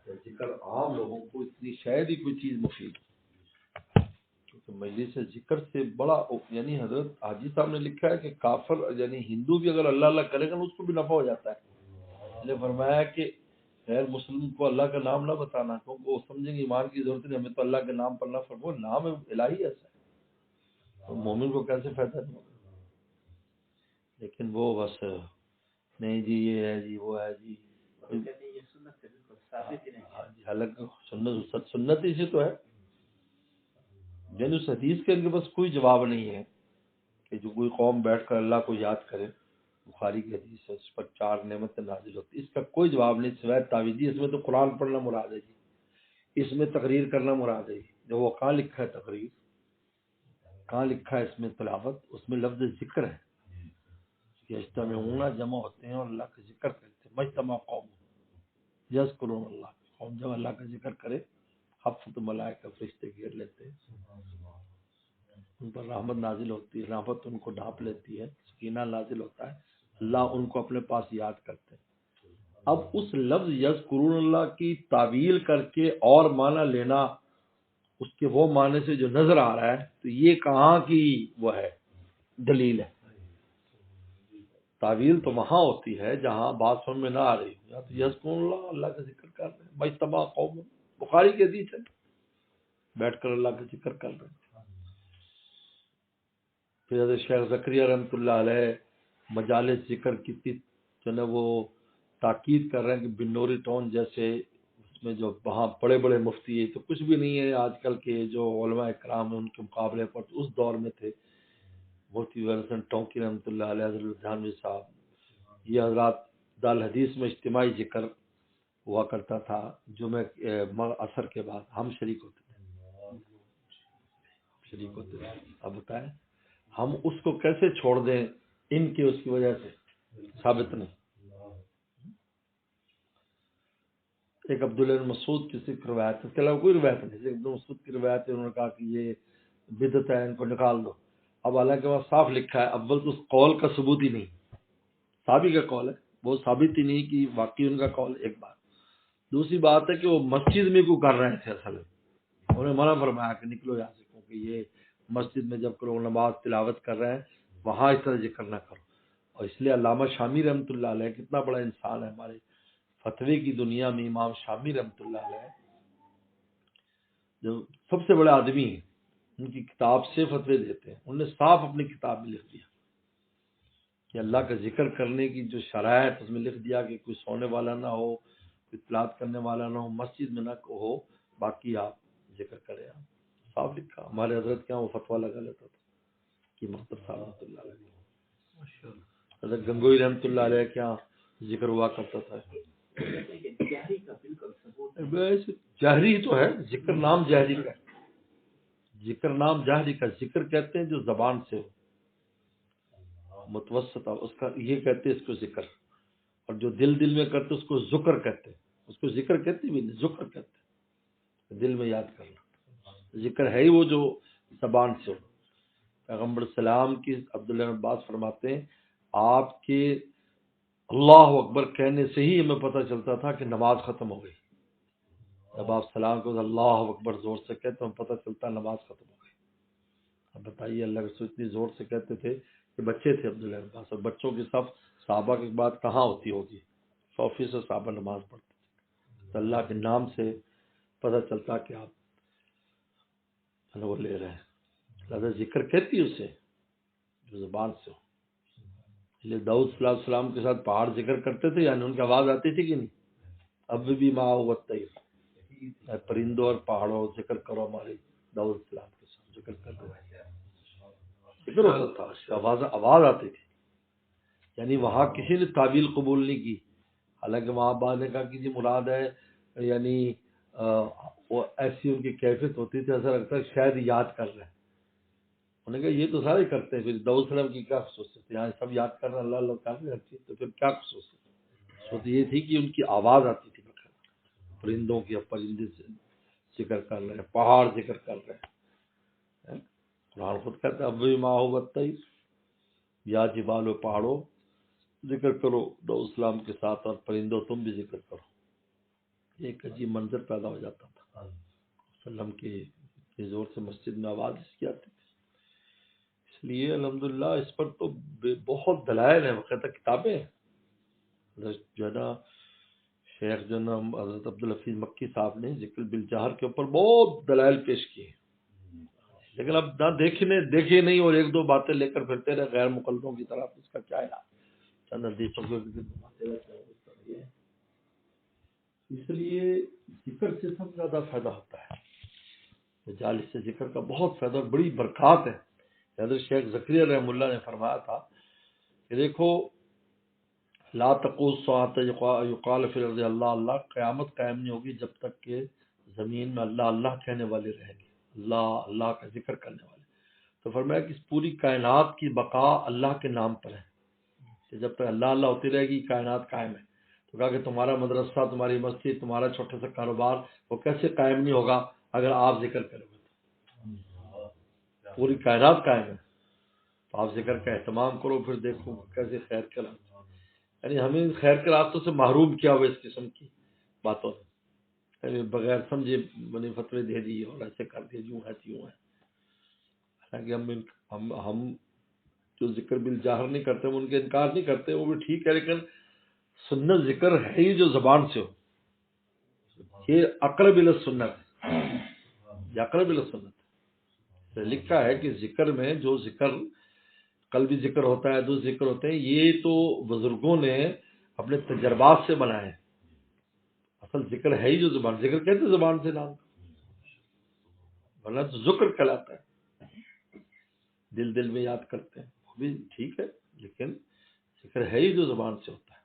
ذکر عام لوگوں کو اتنی شاید ہی کوئی چیز مفید، کیونکہ مجلس ذکر سے بڑا، یعنی حضرت حاجی صاحب نے لکھا ہے کہ کافر یعنی ہندو بھی اگر اللہ اللہ کرے گا نا اس کو بھی نفع ہو جاتا ہے. اس نے فرمایا کہ غیر مسلم کو اللہ کا نام نہ بتانا، کیونکہ وہ سمجھیں گے ایمان کی ضرورت نہیں، ہمیں تو اللہ کے نام پر نہ فرمو، نام الہی ایسا ہے تو مومن کو کیسے فائدہ نہیں ہوگا. لیکن وہ بس نہیں جی یہ ہے جی وہ ہے جی، حالانکہ سنت ہی سے تو ہے. یعنی اس حدیث کے ان کے پاس کوئی جواب نہیں ہے کہ جو کوئی قوم بیٹھ کر اللہ کو یاد کرے، بخاری کی حدیث ہے اس پر 4 نعمتیں نازل ہوتی، اس کا کوئی جواب نہیں سوائے تعویذی. اس میں تو قرآن پڑھنا مراد ہے جی، اس میں تقریر کرنا مراد ہے جی. جو وہ کہاں لکھا ہے تقریر، کہاں لکھا ہے اس میں تلاوت؟ اس میں لفظ ذکر ہے کہ اجتمعون جمع ہوتے ہیں اور اللہ کا ذکر کرتے ہیں. مجتمع قوم یذکرون اللہ، قوم جب اللہ کا ذکر کرے حفظ ملائکہ فرشتے گھیر لیتے ہیں، ان پر رحمت نازل ہوتی ہے، رحمت ان کو ڈھانپ لیتی ہے، سکینہ نازل ہوتا ہے، اللہ ان کو اپنے پاس یاد کرتے ہیں. اب اس لفظ یذکرون اللہ کی تعویل کر کے اور معنی لینا اس کے وہ معنی سے جو نظر آ رہا ہے، تو یہ کہاں کی وہ ہے دلیل ہے. تعویل تو وہاں ہوتی ہے جہاں بات سمجھ میں نہ آ رہی ہو، یا تو یذکرون اللہ، اللہ کا ذکر کر رہے ہیں، مجتمع قوم، بخاری کی حدیث ہے، بیٹھ کر اللہ کا ذکر کر رہے ہیں. پھر حضرت شیخ زکریا رحمۃ اللہ علیہ مجالس ذکر کی جو ہے وہ تاکید کر رہے ہیں کہ بنوری ٹاؤن جیسے اس میں جو وہاں بڑے بڑے مفتی تو کچھ بھی نہیں ہے آج کل کے جو علماء اکرام ہیں ان کے مقابلے پر اس دور میں تھے. مفتی حسن ٹونکی رحمۃ اللہ علیہ، حضرت جہانوی صاحب، یہ حضرات دار الحدیث میں اجتماعی ذکر ہوا کرتا تھا جمعہ عصر کے بعد، ہم شریک ہوتے تھے. اب بتائیں ہم اس کو کیسے چھوڑ دیں ان کے اس کی وجہ سے؟ ثابت نہیں. ایک عبداللہ بن مسعود کی صرف روایت ہے، اس کے علاوہ کوئی روایت نہیں. ایک عبداللہ مسعود کی روایت ہے، انہوں نے کہا کہ یہ بدعت ہے، ان کو نکال دو. اب حالانکہ وہاں صاف لکھا ہے، اول تو اس قول کا ثبوت ہی نہیں، صحابی کا قول ہے، وہ ثابت ہی نہیں کہ واقعی ان کا قول. ایک بات. دوسری بات ہے کہ وہ مسجد میں کو کر رہے تھے، اصل میں انہوں نے منع فرمایا کہ نکلو یہاں سے، کیونکہ یہ مسجد میں جب لوگ نماز تلاوت کر رہے ہیں وہاں اس طرح ذکر نہ کرو. اور اس لیے علامہ شامی رحمۃ اللہ علیہ کتنا بڑا انسان ہے ہمارے فتوی کی دنیا میں، امام شامی رحمۃ اللہ علیہ جو سب سے بڑے آدمی ہیں، ان کی کتاب سے فتوی دیتے ہیں. انہوں نے صاف اپنی کتاب میں لکھ دیا کہ اللہ کا ذکر کرنے کی جو شرائط، اس میں لکھ دیا کہ کوئی سونے والا نہ ہو، کوئی تلاوت کرنے والا نہ ہو، مسجد میں نہ ہو، باقی آپ ذکر کریں. آپ صاف لکھا. ہمارے حضرت کیا وہ فتویٰ لگا لیتا تھا کہ مختر صاحب رحمۃ اللہ علیہ، حضرت گنگوئی رحمۃ اللہ علیہ کیا ذکر ہوا کرتا تھا. جہری تو ہے ذکر، نام جہری کا، ذکر نام جہری کا. ذکر کہتے ہیں جو زبان سے ہو، متوسط، اس کا یہ کہتے ہیں اس کو ذکر. اور جو دل میں کرتے اس کو ذکر کہتے ہیں. اس کو ذکر کہتے بھی نہیں، ذکر کہتے ہیں، دل میں یاد کرنا. ذکر ہے ہی وہ جو زبان سے ہو. پیغمبر السلام کی عبداللہ بن عباس فرماتے ہیں آپ کے اللہ اکبر کہنے سے ہی ہمیں پتہ چلتا تھا کہ نماز ختم ہو گئی. جب آپ سلام کو اللہ اکبر زور سے کہتے ہمیں پتہ چلتا نماز ختم ہو گئی. اب بتائیے اللہ کے رسول اتنی زور سے کہتے تھے کہ بچے تھے عبداللہ بن عباس، اور بچوں کی صف صحابہ کی بات کہاں ہوتی ہوگی، 100% صحابہ نماز پڑھتے تھے. تو اللہ کے نام سے پتہ چلتا کہ آپ وہ لے رہے ہیں. لہذا ذکر کہتی ہے اسے جو زبان سے ہو. اس لیے داؤد صلی اللہ علیہ وسلم کے ساتھ پہاڑ ذکر کرتے تھے، یعنی ان کی آواز آتی تھی کہ نہیں. اب بھی ماں الطیر، پرندوں اور پہاڑوں ذکر کرو ہمارے داؤد السلام کے ساتھ ذکر کر دو. ذکر ہوتا تھا، اس کی آواز آتی تھی. یعنی وہاں کسی نے تعویل قبول نہیں کی. حالانکہ وہاں بعد نے کہا کہ جی مراد ہے، یعنی وہ ایسی ان کی کیفیت ہوتی تھی ایسا لگتا ہے شاید یاد کر رہے ہیں. انہوں نے کہا یہ تو سارے کرتے ہیں، پھر داؤد السلام کی کیا خصوصیت ہے؟ یہاں سب یاد کر رہے ہیں، اللہ اللہ کافی ہر چیز، تو پھر کیا خصوصیت ہے؟ خصوصیت یہ تھی کہ ان کی آواز آتی تھی. پرندوں کی پرندے ذکر کر رہے ہیں، پہاڑ ذکر کر رہے ہیں. قرآن خود کہتا ہے اب بھی ماں الطیر، یا جبال و پہاڑوں ذکر کرو داؤد السلام کے ساتھ، اور پرندوں تم بھی ذکر کرو. ایک عجیب منظر پیدا ہو جاتا تھا. وسلم کے زور سے مسجد میں آواز اس کی آتی تھی. اس لیے الحمدللہ اس پر تو بہت دلائل ہیں، باقاعدہ کتابیں ہیں. جو ہے نا شیخ جو ہے نا حضرت عبدالحفیظ مکی صاحب نے ذکر بالجہر کے اوپر بہت دلائل پیش کیے، لیکن اب نہ دیکھے نہیں اور ایک دو باتیں لے کر پھرتے رہے غیر مقلدوں کی طرف. اس کا کیا ہے چند حدیثوں کو باتیں رہتے ہیں. اس لیے ذکر سے سب زیادہ فائدہ ہوتا ہے. مجالس سے ذکر کا بہت فائدہ اور بڑی برکات ہے. حضرت شیخ زکریا رحمہ اللہ نے فرمایا تھا کہ دیکھو لا تقوم الساعۃ یقال فی الارض اللہ اللہ، قیامت قائم نہیں ہوگی جب تک کہ زمین میں اللہ اللہ کہنے والے رہیں گے، اللہ اللہ کا ذکر کرنے والے. تو فرمایا کہ اس پوری کائنات کی بقا اللہ کے نام پر ہے، کہ جب تک اللہ اللہ ہوتی رہے گی کائنات قائم ہے. تو کہا کہ تمہارا مدرسہ، تمہاری مسجد، تمہارا چھوٹا سا کاروبار وہ کیسے قائم نہیں ہوگا اگر آپ ذکر کرو گے. پوری کائنات قائم ہے تو آپ ذکر کا اہتمام کرو، پھر دیکھو کیسے خیر کے راستے. یعنی ہمیں خیر کے راستوں سے محروم کیا ہوا اس قسم کی باتوں نے، یعنی بغیر سمجھے بنی فتوے دے دی اور ایسے کر دیے یوں ہے یوں ہے. حالانکہ ہم جو ذکر بالجاہر نہیں کرتے وہ ان کے انکار نہیں کرتے، وہ بھی ٹھیک ہے، لیکن سنت ذکر ہے ہی جو زبان سے ہو. یہ اقرب الی السنت، یہ اقرب الی السنت. لکھا ہے کہ ذکر میں جو ذکر قلبی ذکر ہوتا ہے، دو ذکر ہوتے ہیں، یہ تو بزرگوں نے اپنے تجربات سے بنائے ہیں. اصل ذکر ہے ہی جو زبان، ذکر کہتے ہیں زبان سے نام، ورنہ تو ذکر کہلاتا ہے. دل میں یاد کرتے ہیں وہ بھی ٹھیک ہے، لیکن ذکر ہے ہی جو زبان سے ہوتا ہے.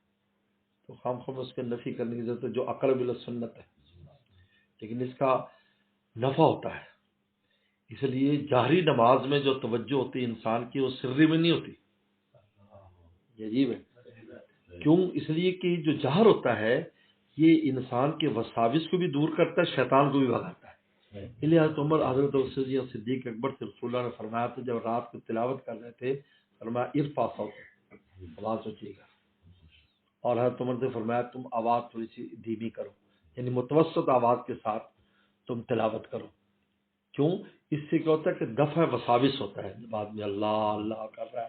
تو خام خام اس کے نفی کرنے کی ضرورت ہے، جو اقرب الی السنت ہے. لیکن اس کا نفع ہوتا ہے. اس لیے جہری نماز میں جو توجہ ہوتی ہے انسان کی وہ سری میں نہیں ہوتی. یہ عجیب ہے. کیوں؟ اس لیے کہ جو جہر ہوتا ہے یہ انسان کے وساوس کو بھی دور کرتا ہے، شیطان کو بھی بھگاتا ہے. اس لیے حضرت عمر، حضرت صدیق اکبر سے رسول اللہ نے فرمایا تھا جب رات کو تلاوت کر رہے تھے، فرمایا ارفع صوتک، آواز اونچی کر. اور حضرت عمر سے فرمایا تم آواز تھوڑی سی دھیمی کرو، یعنی متوسط آواز کے ساتھ تم تلاوت کرو. کیوں؟ اس سے کیا ہوتا ہے کہ دفع وساوس ہوتا ہے. بعد میں اللہ اللہ کر رہا ہے،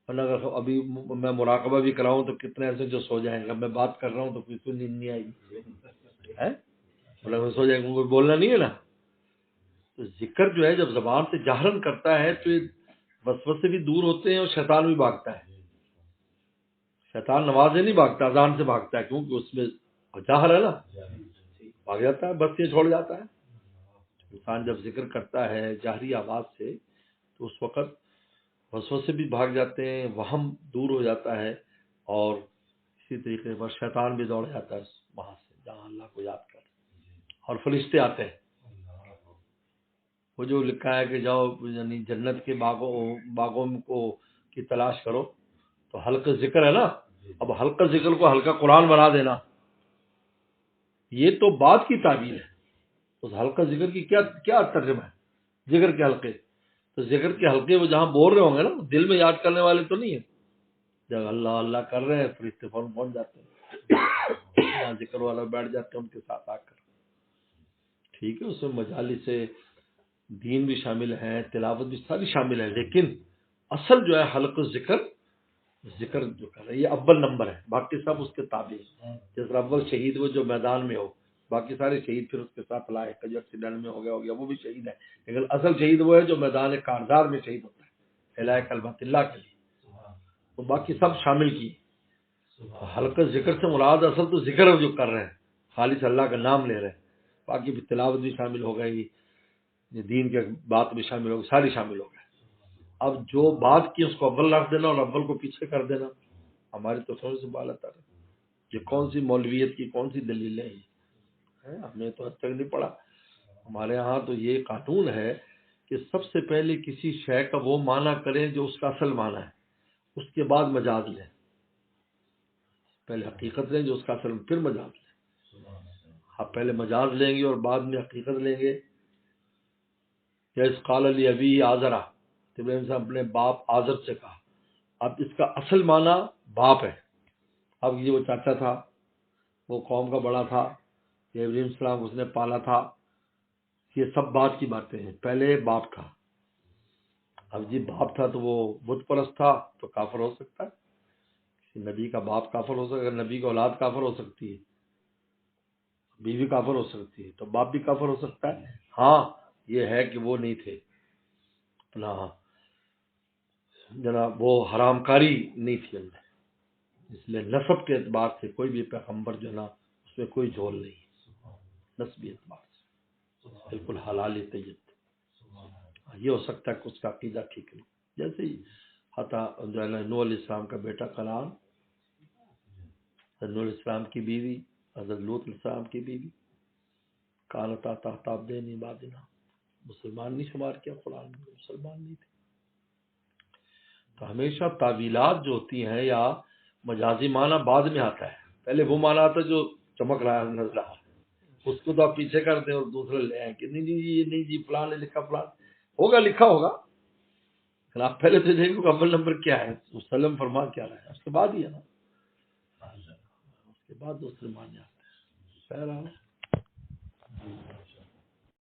اگر ابھی میں مراقبہ بھی کراؤں تو کتنے ایسے جو سو جائیں گے. میں بات کر رہا ہوں تو کوئی نیند نہیں آئے گی، سو جائیں گے، کوئی بولنا نہیں ہے نا. تو ذکر جو ہے جب زبان سے جہرن کرتا ہے تو وسوسے بھی دور ہوتے ہیں اور شیطان بھی بھاگتا ہے. شیطان نماز سے نہیں بھاگتا، اذان سے بھاگتا ہے، کیونکہ اس میں جہر ہے نا، بھاگ جاتا ہے، بستیاں چھوڑ جاتا ہے. انسان جب ذکر کرتا ہے جہری آواز سے تو اس وقت وسوسے بھی بھاگ جاتے ہیں، وہم دور ہو جاتا ہے، اور اسی طریقے پر شیطان بھی دوڑ جاتا ہے وہاں سے جہاں اللہ کو یاد کر. اور فرشتے آتے ہیں. وہ جو لکھا ہے کہ جاؤ یعنی جنت کے باغوں کو کی تلاش کرو، تو حلقہ ذکر ہے نا. اب حلقہ ذکر کو حلقہ قرآن بنا دینا یہ تو بات کی تعبیر ہے. اس حلقہ ذکر کی کیا ترجمہ ہے؟ ذکر کے حلقے. تو ذکر کے حلقے وہ جہاں بول رہے ہوں گے نا، دل میں یاد کرنے والے تو نہیں ہیں. جب اللہ اللہ کر رہے ہیں فرشتے فوراً پہنچ جاتے ہیں، یہاں ذکر والا بیٹھ جاتے ہیں ان کے ساتھ آ کر. ٹھیک ہے، اس میں مجالس سے دین بھی شامل ہیں، تلاوت بھی ساری شامل ہے، لیکن اصل جو ہے حلقہ ذکر جو کر رہے ہیں یہ اول نمبر ہے، باقی سب اس کے تابع ہیں. جس طرح اول شہید وہ جو میدان میں ہو، باقی سارے شہید پھر اس کے ساتھ لائے. جو ایکسیڈنٹ میں ہو گیا وہ بھی شہید ہے، لیکن اصل شہید وہ ہے جو میدان کارزار میں شہید ہوتا ہے الہ کلمۃ اللہ کے لیے. تو باقی سب شامل کی. حلقہ ذکر سے مراد اصل تو ذکر جو کر رہے ہیں، خالص اللہ کا نام لے رہے ہیں. باقی بھی تلاوت بھی شامل ہو گئی، دین کے بات بھی شامل ہو گئی، ساری شامل ہو گئے. اب جو بات کی اس کو اول رکھ دینا اور اول کو پیچھے کر دینا ہماری تو سمجھ سے بال آتا ہے. یہ کون سی مولویت کی کون سی دلیلیں ہیں؟ ہم نے تو آج تک نہیں پڑھا. ہمارے ہاں تو یہ قانون ہے کہ سب سے پہلے کسی شے کا وہ معنی کریں جو اس کا اصل معنی ہے، اس کے بعد مجاز لیں. پہلے حقیقت لیں جو اس کا اصل، پھر مجاز لیں. آپ پہلے مجاز لیں گے اور بعد میں حقیقت لیں گے. یا اس قال علی ابی آزرا، ابراہیم صاحب اپنے باپ آزر سے کہا. اب اس کا اصل معنی باپ ہے. اب یہ وہ چاچا تھا، وہ قوم کا بڑا تھا، یہ ابراہیم السلام اس نے پالا تھا، یہ سب بات کی باتیں ہیں. پہلے باپ تھا. اب جی باپ تھا تو وہ بت پرست تھا تو کافر ہو سکتا ہے. کسی نبی کا باپ کافر ہو سکتا ہے، نبی کی اولاد کافر ہو سکتی ہے، بیوی کافر ہو سکتی ہے، تو باپ بھی کافر ہو سکتا ہے. ہاں یہ ہے کہ وہ نہیں تھے اپنا جناب، وہ حرام کاری نہیں تھی ان میں، اس لیے نسب کے اعتبار سے کوئی بھی پیغمبر جو ہے نا اس میں کوئی جھول نہیں ہے، نسبی اعتبار سے بالکل حلال طیب تھے. یہ ہو سکتا ہے کہ اس کا عقیدہ ٹھیک نہیں، جیسے ہی جو ہے نا نوح علیہ السلام کا بیٹا کنعان، نوح علیہ السلام کی بیوی حضرت لوط علیہ السلام کی بیوی، کانتا تحت عبدین من عبادنا، مسلمان نہیں شمار کیا قرآن میں، مسلمان نہیں تھے. تو ہمیشہ تعویلات جو ہوتی ہیں یا مجازی معنی بعد میں آتا ہے، پہلے وہ معنی آتا ہے جو چمک رہا ہے نظر رہا ہے، اس کو تو آپ پیچھے کر دیں اور دوسرے لے آئیں کہ نہیں جی یہ نہیں جی فلاں نے لکھا، فلاں ہوگا لکھا ہوگا، لیکن آپ پہلے تو دیکھو کہ اول نمبر کیا ہے، وسلم فرما کیا رہا ہے، اس کے بعد ہی ہے نا، اس کے بعد دوسرے معنی آتے ہیں.